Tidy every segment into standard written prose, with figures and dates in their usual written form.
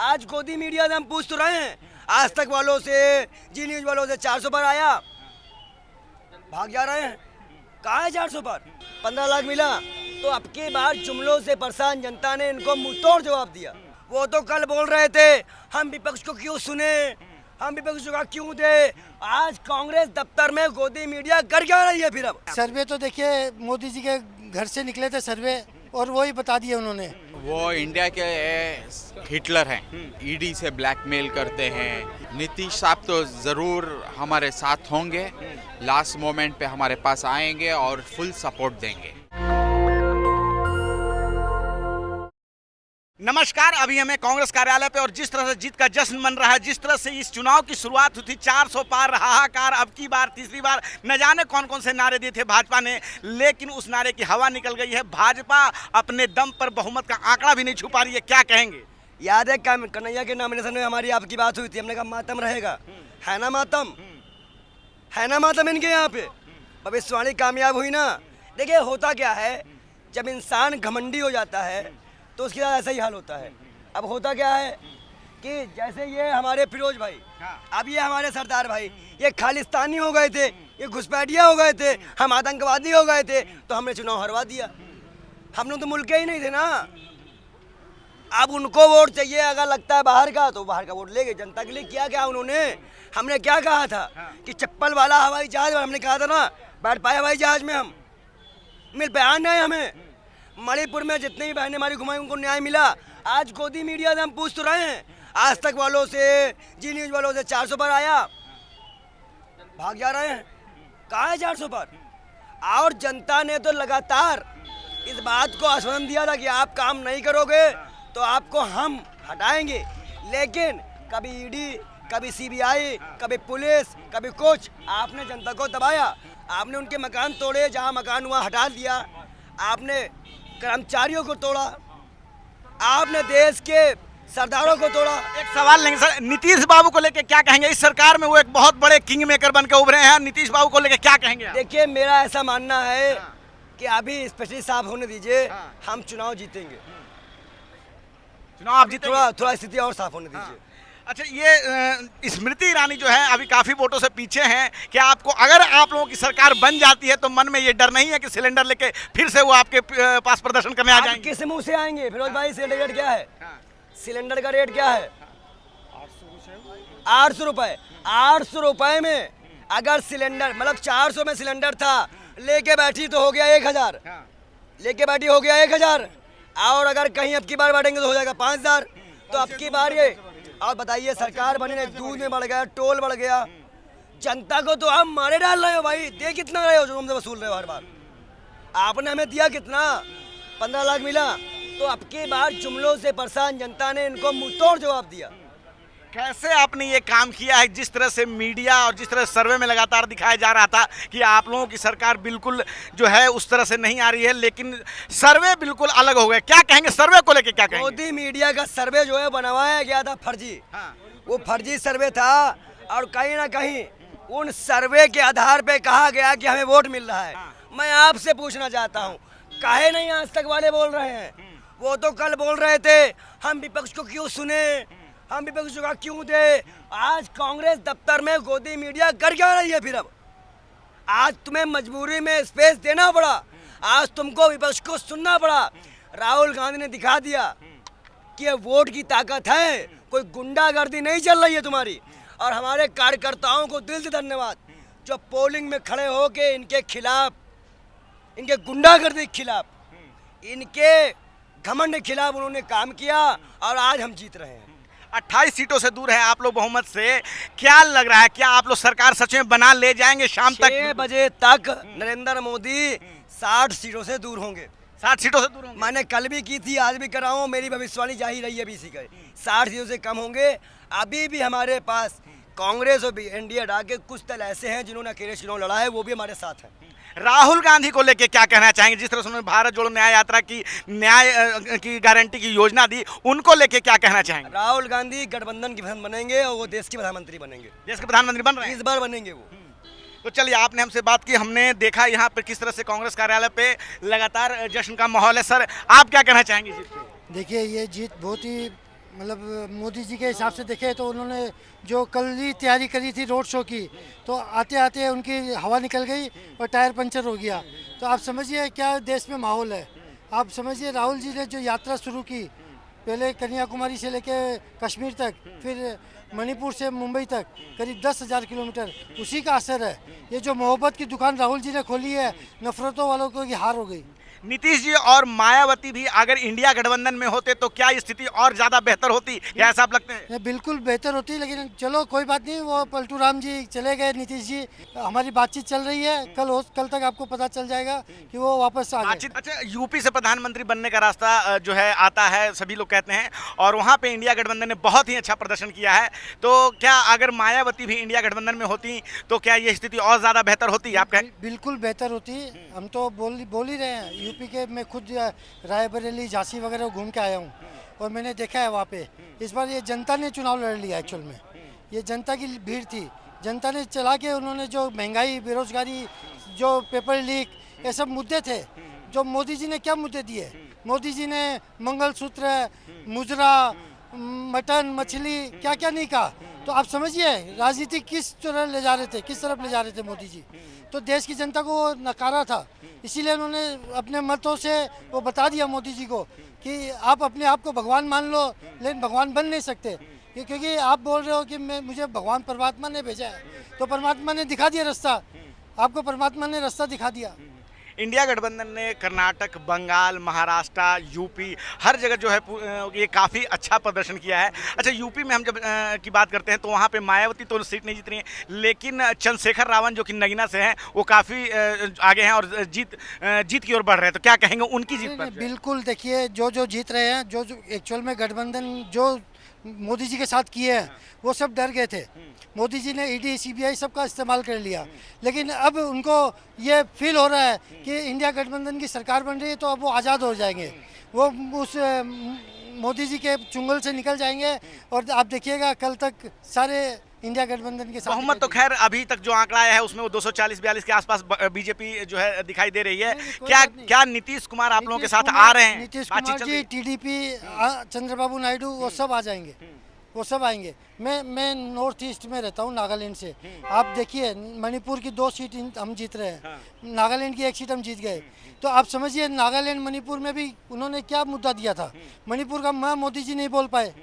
आज गोदी मीडिया से हम पूछ तो रहे हैं, आज तक वालों से, जी न्यूज वालों से 400 पर आया, भाग जा रहे हैं। कहाँ है 400 पर? 15 लाख मिला। तो अब की बार जुमलों से परेशान जनता ने इनको मुंहतोड़ जवाब दिया। वो तो कल बोल रहे थे हम विपक्ष को क्यों सुने, हम विपक्ष का क्यों दे। आज कांग्रेस दफ्तर में गोदी मीडिया कर क्या रही है। फिर अब सर्वे तो देखिए, मोदी जी के घर से निकले थे सर्वे, और वही बता दिए उन्होंने। वो इंडिया के हिटलर हैं, ईडी से ब्लैकमेल करते हैं। नीतीश साहब तो ज़रूर हमारे साथ होंगे, लास्ट मोमेंट पे हमारे पास आएंगे और फुल सपोर्ट देंगे। नमस्कार, अभी हमें कांग्रेस कार्यालय पे और जिस तरह से जीत का जश्न मन रहा है, जिस तरह से इस चुनाव की शुरुआत हुई थी, 400 पार हाहाकार, अब की बार तीसरी बार न जाने कौन कौन से नारे दिए थे भाजपा ने, लेकिन उस नारे की हवा निकल गई है। भाजपा अपने दम पर बहुमत का आंकड़ा भी नहीं छुपा रही है। क्या कहेंगे? याद है कन्हैया के नॉमिनेशन में हमारी आपकी बात हुई थी, हमने कहा मातम रहेगा, है ना मातम, है ना मातम इनके यहाँ पे। भविष्यवाणी कामयाब हुई ना। देखिए होता क्या है, जब इंसान घमंडी हो जाता है तो उसके साथ ऐसा ही हाल होता है। अब होता क्या है कि जैसे ये हमारे फिरोज भाई, अब ये हमारे सरदार भाई, ये खालिस्तानी हो गए थे, ये घुसपैठिया हो गए थे, हम आतंकवादी हो गए थे, तो हमने चुनाव हरवा दिया। हम लोग तो मुल्क के ही नहीं थे ना। अब उनको वोट चाहिए, अगर लगता है बाहर का तो बाहर का वोट लेंगे। जनता के लिए किया क्या उन्होंने? हमने क्या कहा था कि चप्पल वाला हवाई जहाज, हमने कहा था ना, बैठ पाए हवाई जहाज में हम, मिल पाया नहीं हमें। मणिपुर में जितनी भी बहनें हमारी घुमाई उनको न्याय मिला। आज गोदी मीडिया से हम पूछ तो रहे हैं, आज तक वालों से, जी न्यूज वालों से 400 पर आया, भाग जा रहे हैं। कहाँ है 400 पर? और जनता ने तो लगातार इस बात को आश्वासन दिया था कि आप काम नहीं करोगे तो आपको हम हटाएंगे। लेकिन कभी ईडी, कभी सीबीआई, कभी पुलिस, कभी कुछ, आपने जनता को दबाया। आपने उनके मकान तोड़े, जहाँ मकान हुआ हटा दिया। आपने कर्मचारियों को तोड़ा, आपने देश के सरदारों को तोड़ा। एक सवाल लेंगे सर, नीतीश बाबू को लेके क्या कहेंगे? इस सरकार में वो एक बहुत बड़े किंग मेकर बन के उभरे हैं, नीतीश बाबू को लेके क्या कहेंगे? देखिए मेरा ऐसा मानना है कि अभी स्पेशली साफ होने दीजिए, हम चुनाव जीतेंगे। चुनाव आप जीतेंगे? थोड़ा स्थिति और साफ होने दीजिए। अच्छा, ये स्मृति ईरानी जो है अभी काफी वोटों से पीछे हैं। क्या आपको, अगर आप लोगों की सरकार बन जाती है, तो मन में ये डर नहीं है कि सिलेंडर लेके फिर से वो आपके पास प्रदर्शन करने आ जाएंगे? किस मुंह से आएंगे फिरोज भाई? सिलेंडर रेट क्या है? सिलेंडर का रेट क्या है? 800 रुपए। 800 रुपए में अगर सिलेंडर, मतलब 400 में सिलेंडर था, लेके बैठी तो हो गया 1000, लेके बैठी हो गया 1000, और अगर कहीं अब की बार बढ़ेंगे तो हो जाएगा 5000। तो अब की बार ये, और बताइए सरकार बनी नहीं, दूध में बढ़ गया, टोल बढ़ गया। जनता को तो आप मारे डाल रहे हो भाई। दे कितना रहे हो जो हमसे वसूल रहे हो हर बार? आपने हमें दिया कितना? 15 लाख मिला। तो अब की बार जुमलों से परेशान जनता ने इनको मुंहतोड़ जवाब दिया। कैसे आपने ये काम किया है? जिस तरह से मीडिया और जिस तरह सर्वे में लगातार दिखाया जा रहा था कि आप लोगों की सरकार बिल्कुल जो है उस तरह से नहीं आ रही है, लेकिन सर्वे बिल्कुल अलग हो गए। क्या कहेंगे सर्वे को लेके? क्या कहेंगे? मोदी मीडिया का सर्वे जो है बनवाया गया था फर्जी। वो फर्जी सर्वे था, और कहीं ना कहीं उन सर्वे के आधार पे कहा गया कि हमें वोट मिल रहा है। मैं आपसे पूछना चाहता हूँ, काहे नहीं आज तक वाले बोल रहे हैं? वो तो कल बोल रहे थे हम विपक्ष को क्यों सुने, हम विपक्ष का क्यों दे। आज कांग्रेस दफ्तर में गोदी मीडिया कर क्या रही है। फिर अब आज तुम्हें मजबूरी में स्पेस देना पड़ा, आज तुमको विपक्ष को सुनना पड़ा। राहुल गांधी ने दिखा दिया कि वोट की ताकत है, कोई गुंडागर्दी नहीं चल रही है तुम्हारी। और हमारे कार्यकर्ताओं को दिल से धन्यवाद, जो पोलिंग में खड़े हो के इनके खिलाफ, इनके गुंडागर्दी के खिलाफ, इनके घमंड के खिलाफ उन्होंने काम किया, और आज हम जीत रहे हैं। 28 सीटों से दूर है आप लोग बहुमत से। क्या लग रहा है, क्या आप लोग सरकार सच में बना ले जाएंगे शाम तक? 6 बजे तक नरेंद्र मोदी 60 सीटों से दूर होंगे। 60 सीटों से दूर होंगे? मैंने कल भी की थी, आज भी कर रहा हूँ, मेरी भविष्यवाणी जा ही रही है बीसी का। 60 सीटों से कम होंगे। अभी भी हमारे पास कांग्रेस और एनडीए हटा के कुछ दल ऐसे हैं जिन्होंने अकेले चुनाव लड़ा है, वो भी हमारे साथ हैं। राहुल गांधी को लेके क्या कहना चाहेंगे? जिस तरह से उन्होंने भारत जोड़ो न्याय यात्रा की, न्याय की गारंटी की योजना दी, उनको लेके क्या कहना चाहेंगे? राहुल गांधी गठबंधन के प्रधान बनेंगे और वो देश के प्रधानमंत्री बनेंगे। देश के प्रधानमंत्री बन रहे हैं इस बार बनेंगे वो। तो चलिए, आपने हमसे बात की, हमने देखा यहाँ पर किस तरह से कांग्रेस कार्यालय पे लगातार जश्न का माहौल है। सर, आप क्या कहना चाहेंगे जीत पे? देखिए ये जीत बहुत ही मतलब मोदी जी के हिसाब से देखे तो उन्होंने जो कल ही तैयारी करी थी रोड शो की, तो आते आते उनकी हवा निकल गई और टायर पंचर हो गया। तो आप समझिए क्या देश में माहौल है। आप समझिए राहुल जी ने जो यात्रा शुरू की, पहले कन्याकुमारी से लेके कश्मीर तक, फिर मणिपुर से मुंबई तक करीब 10,000 किलोमीटर, उसी का असर है। ये जो मोहब्बत की दुकान राहुल जी ने खोली है, नफरतों वालों को की हार हो गई। नीतीश जी और मायावती भी अगर इंडिया गठबंधन में होते तो क्या स्थिति और ज्यादा बेहतर होती, क्या ऐसा आप लगते हैं? ये बिल्कुल बेहतर होती, लेकिन चलो कोई बात नहीं, वो पलटू राम जी चले गए, नीतीश जी। हमारी बातचीत चल रही है, कल तक आपको पता चल जाएगा कि वो वापस आ गए। अच्छा, यूपी से प्रधानमंत्री बनने का रास्ता जो है आता है, सभी लोग कहते हैं, और वहाँ पे इंडिया गठबंधन ने बहुत ही अच्छा प्रदर्शन किया है। तो क्या अगर मायावती भी इंडिया गठबंधन में होती तो क्या ये स्थिति और ज्यादा बेहतर होती? आप कहें? बिल्कुल बेहतर होती। हम तो बोल ही रहे हैं, यूपी के मैं खुद रायबरेली, झांसी वगैरह घूम के आया हूँ और मैंने देखा है वहाँ पे। इस बार ये जनता ने चुनाव लड़ लिया। एक्चुअल में ये जनता की भीड़ थी, जनता ने चला के, उन्होंने जो महंगाई, बेरोजगारी, जो पेपर लीक, ये सब मुद्दे थे जो मोदी जी ने क्या मुद्दे दिए। मोदी जी ने मंगलसूत्र, मुजरा, मटन, मछली, क्या क्या नहीं कहा। तो आप समझिए राजनीति किस तरह ले जा रहे थे, किस तरफ ले जा रहे थे मोदी जी। तो देश की जनता को वो नकारा था, इसीलिए उन्होंने अपने मतों से वो बता दिया मोदी जी को कि आप अपने आप को भगवान मान लो, लेकिन भगवान बन नहीं सकते, क्योंकि आप बोल रहे हो कि मुझे भगवान परमात्मा ने भेजा है। तो परमात्मा ने दिखा दिया रास्ता, आपको परमात्मा ने रास्ता दिखा दिया। इंडिया गठबंधन ने कर्नाटक, बंगाल, महाराष्ट्र, यूपी, हर जगह जो है ये काफ़ी अच्छा प्रदर्शन किया है। अच्छा, यूपी में हम जब की बात करते हैं तो वहाँ पे मायावती तो सीट नहीं जीत रही है, लेकिन चंद्रशेखर रावण जो कि नगीना से हैं वो काफ़ी आगे हैं और जीत की ओर बढ़ रहे हैं। तो क्या कहेंगे उनकी जीत पर? बिल्कुल, देखिए जो जीत रहे हैं, जो एक्चुअल में गठबंधन जो मोदी जी के साथ किए हैं, वो सब डर गए थे। मोदी जी ने ईडी, सीबीआई सबका इस्तेमाल कर लिया, लेकिन अब उनको ये फील हो रहा है कि इंडिया गठबंधन की सरकार बन रही है, तो अब वो आज़ाद हो जाएंगे, वो उस मोदी जी के चुंगल से निकल जाएंगे। और आप देखिएगा कल तक सारे इंडिया गठबंधन के साथ बहुमत तो खैर अभी तक जो आंकड़ा आया है उसमें वो 240-42 के आसपास बीजेपी जो है दिखाई दे रही है। क्या नीतीश कुमार आप लोगों के साथ आ रहे हैं? नीतीश कुमार जी, टीडीपी, चंद्रबाबू नायडू, वो सब आ जाएंगे, वो सब आएंगे। मैं नॉर्थ ईस्ट में रहता हूँ, नागालैंड से। आप देखिए मणिपुर की 2 सीट हम जीत रहे हैं, नागालैंड की 1 सीट हम जीत गए। तो आप समझिए नागालैंड, मणिपुर में भी उन्होंने क्या मुद्दा दिया था। मणिपुर का मां मोदी जी नहीं बोल पाए,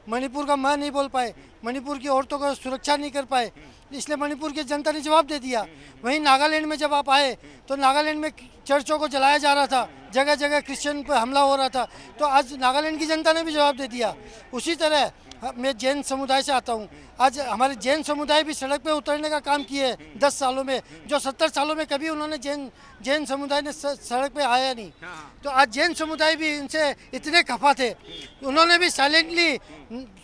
मणिपुर का मां नहीं बोल पाए, मणिपुर की औरतों को सुरक्षा नहीं कर पाए, इसलिए मणिपुर की जनता ने जवाब दे दिया। वहीं नागालैंड में जब आप आए तो नागालैंड में चर्चों को जलाया जा रहा था, जगह जगह क्रिश्चियन पर हमला हो रहा था, तो आज नागालैंड की जनता ने भी जवाब दे दिया। उसी तरह मैं जैन समुदाय से आता हूँ, आज हमारे जैन समुदाय भी सड़क पे उतरने का काम किए 10 सालों में, जो 70 सालों में कभी उन्होंने जैन समुदाय ने सड़क पे आया नहीं। तो आज जैन समुदाय भी इनसे इतने खफा थे, उन्होंने भी साइलेंटली,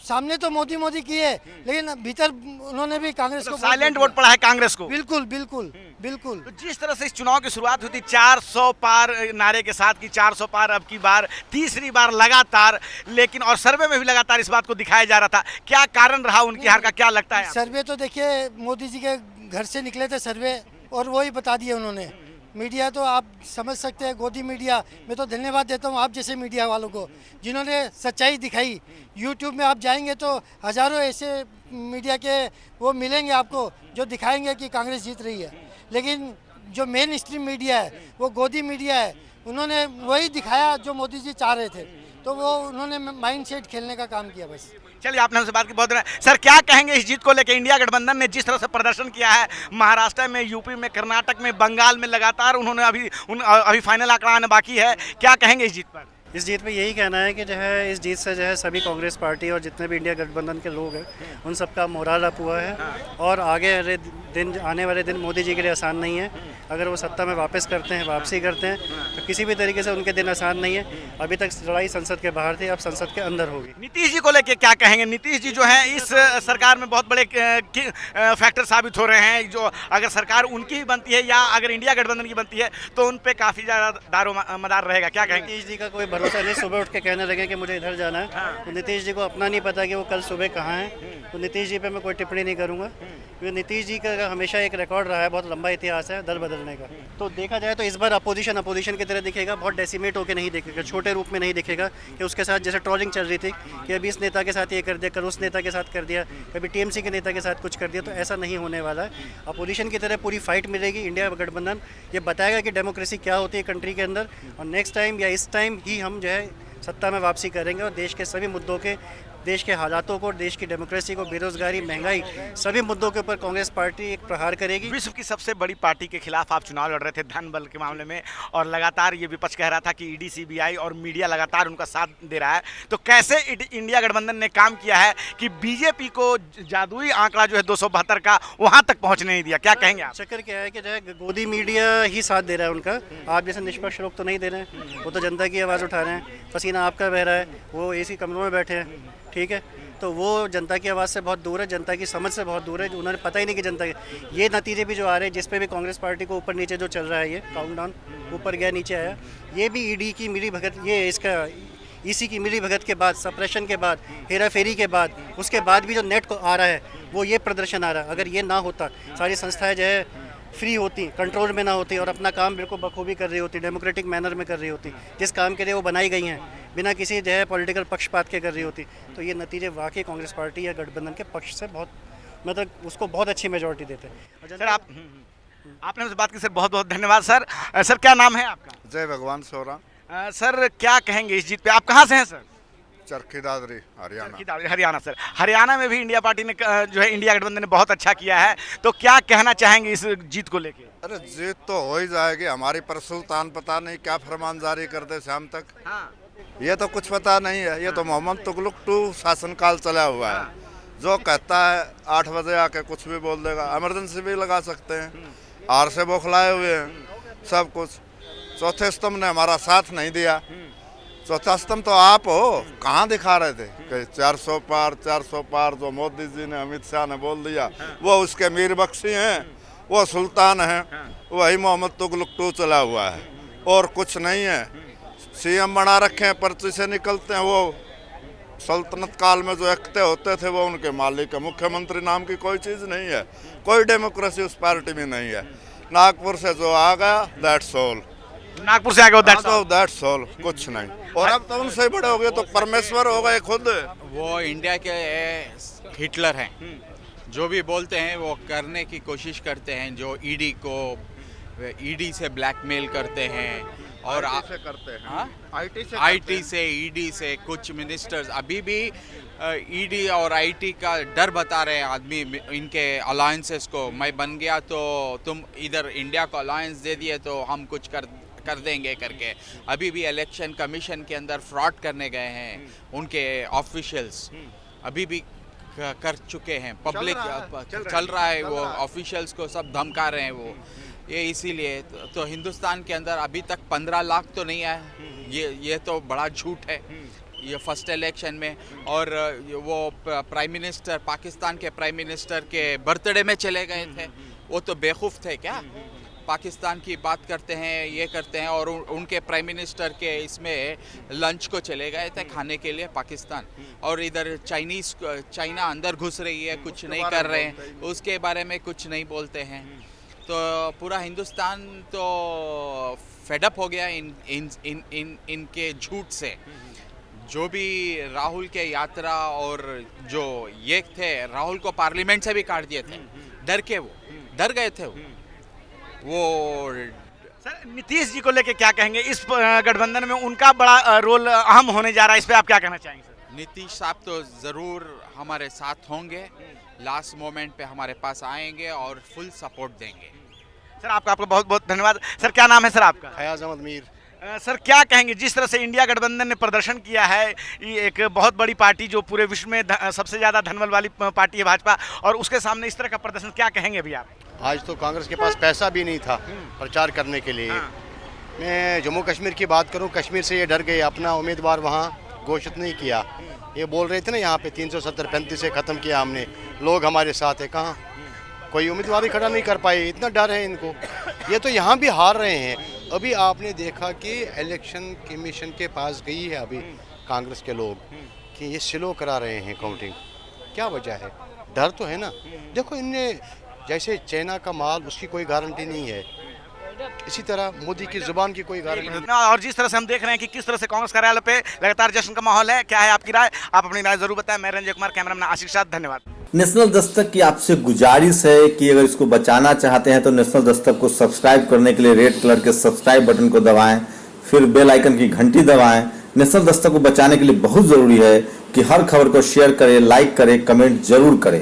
सामने तो मोदी किए, लेकिन भीतर उन्होंने भी कांग्रेस को साइलेंट वोट पड़ा है कांग्रेस को। बिल्कुल बिल्कुल बिल्कुल। तो जिस तरह से इस चुनाव की शुरुआत हुई थी 400 पार नारे के साथ, कि 400 पार अब की बार तीसरी बार लगातार, लेकिन और सर्वे में भी लगातार इस बात को दिखाया जा रहा था, क्या कारण रहा उनकी हार का, क्या लगता है? सर्वे तो देखिए मोदी जी के घर से निकले थे सर्वे, और वही बता दिए उन्होंने। मीडिया तो आप समझ सकते हैं, गोदी मीडिया, मैं तो धन्यवाद देता हूँ आप जैसे मीडिया वालों को जिन्होंने सच्चाई दिखाई। यूट्यूब में आप जाएंगे तो हज़ारों ऐसे मीडिया के वो मिलेंगे आपको जो दिखाएंगे कि कांग्रेस जीत रही है, लेकिन जो मेन स्ट्रीम मीडिया है वो गोदी मीडिया है, उन्होंने वही दिखाया जो मोदी जी चाह रहे थे। तो वो उन्होंने माइंड सेट खेलने का काम किया बस। चलिए, आपने हमसे बात की, बहुत सर क्या कहेंगे इस जीत को लेकर? इंडिया गठबंधन ने जिस तरह से प्रदर्शन किया है महाराष्ट्र में, यूपी में, कर्नाटक में, बंगाल में, लगातार उन्होंने अभी फाइनल आंकड़ा आना बाकी है, क्या कहेंगे इस जीत पर? इस जीत पे यही कहना है कि जो है इस जीत से जो है सभी कांग्रेस पार्टी और जितने भी इंडिया गठबंधन के लोग हैं उन सबका मोराल अप हुआ है, और आने वाले दिन मोदी जी के लिए आसान नहीं है। अगर वो सत्ता में वापस करते हैं, वापसी करते हैं, तो किसी भी तरीके से उनके दिन आसान नहीं है। अभी तक लड़ाई संसद के बाहर थी, अब संसद के अंदर होगी। नीतीश जी को लेके क्या कहेंगे? नीतीश जी जो है इस सरकार में बहुत बड़े फैक्टर साबित हो रहे हैं, जो अगर सरकार उनकी ही बनती है या अगर इंडिया गठबंधन की बनती है तो उन पे काफ़ी ज़्यादा दारोमदार रहेगा, क्या कहेंगे? नीतीश जी का कोई भरोसा नहीं, सुबह उठ के कहने लगे कि मुझे इधर जाना है, तो नीतीश जी को अपना नहीं पता कि वो कल सुबह कहाँ हैं, तो नीतीश जी पे मैं कोई टिप्पणी नहीं करूँगा। क्योंकि नीतीश जी का हमेशा एक रिकॉर्ड रहा है, बहुत लंबा इतिहास है दल बदलने का। तो देखा जाए तो इस बार अपोजिशन की तरह दिखेगा, बहुत डेसिमेट होकर नहीं दिखेगा, छोटे रूप में नहीं दिखेगा कि उसके साथ जैसे ट्रोलिंग चल रही थी कि अभी इस नेता के साथ ये कर दिया, कल उस नेता के साथ कर दिया, कभी टीएमसी के नेता के साथ कुछ कर दिया, तो ऐसा नहीं होने वाला है। अपोजिशन की तरह पूरी फाइट मिलेगी। इंडिया गठबंधन ये बताएगा कि डेमोक्रेसी क्या होती है कंट्री के अंदर, और नेक्स्ट टाइम या इस टाइम ही हम जो है सत्ता में वापसी करेंगे और देश के सभी मुद्दों के, देश के हालातों को, देश की डेमोक्रेसी को, बेरोजगारी, महंगाई, सभी मुद्दों के ऊपर कांग्रेस पार्टी एक प्रहार करेगी। विश्व की सबसे बड़ी पार्टी के खिलाफ आप चुनाव लड़ रहे थे धन बल के मामले में, और लगातार ये विपक्ष कह रहा था कि ईडी, सीबीआई और मीडिया लगातार उनका साथ दे रहा है। तो कैसे इंडिया गठबंधन ने काम किया है कि बीजेपी को जादुई आंकड़ा जो है 272 का वहां तक पहुंचने नहीं दिया, क्या कहेंगे आप? चक्कर क्या है कि जो है गोदी मीडिया ही साथ दे रहा है उनका, आप जैसे निष्पक्ष लोग तो नहीं दे रहे हैं, वो तो जनता की आवाज़ उठा रहे हैं, पसीना आपका बह रहा है, वो एसी कमरों में बैठे हैं, ठीक है, तो वो जनता की आवाज़ से बहुत दूर है, जनता की समझ से बहुत दूर है, उन्होंने पता ही नहीं कि जनता ये नतीजे भी जो आ रहे हैं, जिस पे भी कांग्रेस पार्टी को ऊपर नीचे जो चल रहा है, ये काउंटडाउन ऊपर गया नीचे आया, ये भी ईडी की मिली भगत, ये इसका ईसी की मिली भगत के बाद, सप्रेशन के बाद, हेरा फेरी के बाद, उसके बाद भी जो नेट को आ रहा है वो ये प्रदर्शन आ रहा है। अगर ये ना होता, सारी संस्थाएं जो है फ्री होती, कंट्रोल में ना होती और अपना काम बिल्कुल बखूबी कर रही होती, डेमोक्रेटिक मैनर में कर रही होती, जिस काम के लिए वो बनाई गई हैं, बिना किसी जो है पॉलिटिकल पक्षपात के कर रही होती, तो ये नतीजे वाकई कांग्रेस पार्टी या गठबंधन के पक्ष से बहुत, मतलब उसको बहुत अच्छी मेजोरिटी देते हैं। सर आपने मुझसे बात की, सर बहुत बहुत धन्यवाद। सर सर क्या नाम है आपका? जय भगवान सोरा। सर क्या कहेंगे इस जीत पे? आप कहाँ से हैं सर? चरखी दादरी हरियाणा। हरियाणा। सर हरियाणा में भी इंडिया पार्टी ने जो है इंडिया गठबंधन ने बहुत अच्छा किया है, तो क्या कहना चाहेंगे इस जीत को लेके? अरे जीत तो हो ही जाएगी, हमारी पर सुल्तान पता नहीं क्या फरमान जारी कर दे शाम तक। हाँ। ये तो कुछ पता नहीं है, ये तो मोहम्मद तुगलक टू शासनकाल चला हुआ है, जो कहता है 8 बजे आके कुछ भी बोल देगा, इमरजेंसी भी लगा सकते हैं, हार से बौखलाए हुए हैं सब कुछ। चौथे स्तंभ ने हमारा साथ नहीं दिया, चौथा स्तंभ तो आप हो, कहाँ दिखा रहे थे कि 400 पार जो मोदी जी ने, अमित शाह ने बोल दिया, वो उसके मीर बख्शी हैं, वो सुल्तान हैं, वही मोहम्मद तुगलक टू चला हुआ है और कुछ नहीं है। सीएम बना रखे हैं, पर्ची से निकलते हैं, वो सल्तनत काल में जो इख्ते होते थे वो उनके मालिक है। मुख्यमंत्री नाम की कोई चीज़ नहीं है, कोई डेमोक्रेसी उस पार्टी में नहीं है। नागपुर से जो आ गया दैट्स ऑल, नागपुर से आ गए दैट्स ऑल, कुछ नहीं। और अब तो उनसे बड़े हो गए तो परमेश्वर हो गए खुद। वो इंडिया के हिटलर हैं, जो भी बोलते हैं वो करने की कोशिश करते हैं, जो ईडी से ब्लैकमेल करते हैं और से करते हैं, आईटी से, ईडी से। कुछ मिनिस्टर्स अभी भी ईडी और आईटी का डर बता रहे हैं आदमी इनके अलायंसेस को, मैं बन गया तो तुम इधर इंडिया को अलायंस दे दिए तो हम कुछ कर देंगे करके। अभी भी इलेक्शन कमीशन के अंदर फ्रॉड करने गए हैं उनके ऑफिशियल्स, अभी भी कर चुके हैं। पब्लिक चल रहा है, वो ऑफिशियल्स को सब धमका रहे हैं वो। ये इसीलिए तो हिंदुस्तान के अंदर अभी तक 15 लाख तो नहीं आए, ये तो बड़ा झूठ है ये फर्स्ट इलेक्शन में। और वो प्राइम मिनिस्टर, पाकिस्तान के प्राइम मिनिस्टर के बर्थडे में चले गए थे, वो तो बेवकूफ़ थे क्या? पाकिस्तान की बात करते हैं, ये करते हैं, और उनके प्राइम मिनिस्टर के इसमें लंच को चले गए थे खाने के लिए पाकिस्तान, और इधर चाइना अंदर घुस रही है, कुछ नहीं कर रहे हैं, उसके बारे में कुछ नहीं बोलते हैं। तो पूरा हिंदुस्तान तो फेडअप हो गया इनके झूठ से। जो भी राहुल के यात्रा और जो ये थे, राहुल को पार्लियामेंट से भी काट दिए थे, डर गए थे वो। सर नीतीश जी को लेके क्या कहेंगे? इस गठबंधन में उनका बड़ा रोल अहम होने जा रहा है, इस पे आप क्या कहना चाहेंगे सर? नीतीश साहब तो ज़रूर हमारे साथ होंगे, लास्ट मोमेंट पे हमारे पास आएंगे और फुल सपोर्ट देंगे। सर आपका बहुत बहुत धन्यवाद। सर क्या नाम है सर आपका? फयाज अहमद मीर। सर क्या कहेंगे, जिस तरह से इंडिया गठबंधन ने प्रदर्शन किया है, ये एक बहुत बड़ी पार्टी जो पूरे विश्व में सबसे ज़्यादा धनबल वाली पार्टी है भाजपा, और उसके सामने इस तरह का प्रदर्शन, क्या कहेंगे अभी आप? आज तो कांग्रेस के पास पैसा भी नहीं था प्रचार करने के लिए। मैं जम्मू कश्मीर की बात करूं, कश्मीर से ये डर गए, अपना उम्मीदवार वहां घोषित नहीं किया। ये बोल रहे थे ना यहाँ पे 370-35 से ख़त्म किया हमने, लोग हमारे साथ है, कहाँ कोई उम्मीदवार ही खड़ा नहीं कर पाए, इतना डर है इनको। ये तो यहाँ भी हार रहे हैं। अभी आपने देखा कि इलेक्शन कमीशन के पास गई है अभी कांग्रेस के लोग कि ये स्लो करा रहे हैं काउंटिंग, क्या वजह है? डर तो है ना। देखो इनने जैसे चाइना का माल उसकी कोई गारंटी नहीं है, इसी तरह मोदी की जुबान की कोई गारंटी नहीं। और जिस तरह से हम देख रहे हैं कि किस तरह से कांग्रेस कार्यालय पे लगातार जश्न का माहौल है, क्या है आपकी राय? आप अपनी राय जरूर बताएं। मैं रंजय कुमार, कैमरामैन आशीष के साथ, धन्यवाद। नेशनल दस्तक की आपसे गुजारिश है कि अगर इसको बचाना चाहते हैं तो नेशनल दस्तक को सब्सक्राइब करने के लिए रेड कलर के सब्सक्राइब बटन को दबाएं, फिर बेल आइकन की घंटी दबाएं। नेशनल दस्तक को बचाने के लिए बहुत जरूरी है कि हर खबर को शेयर करें, लाइक करें, कमेंट जरूर करें।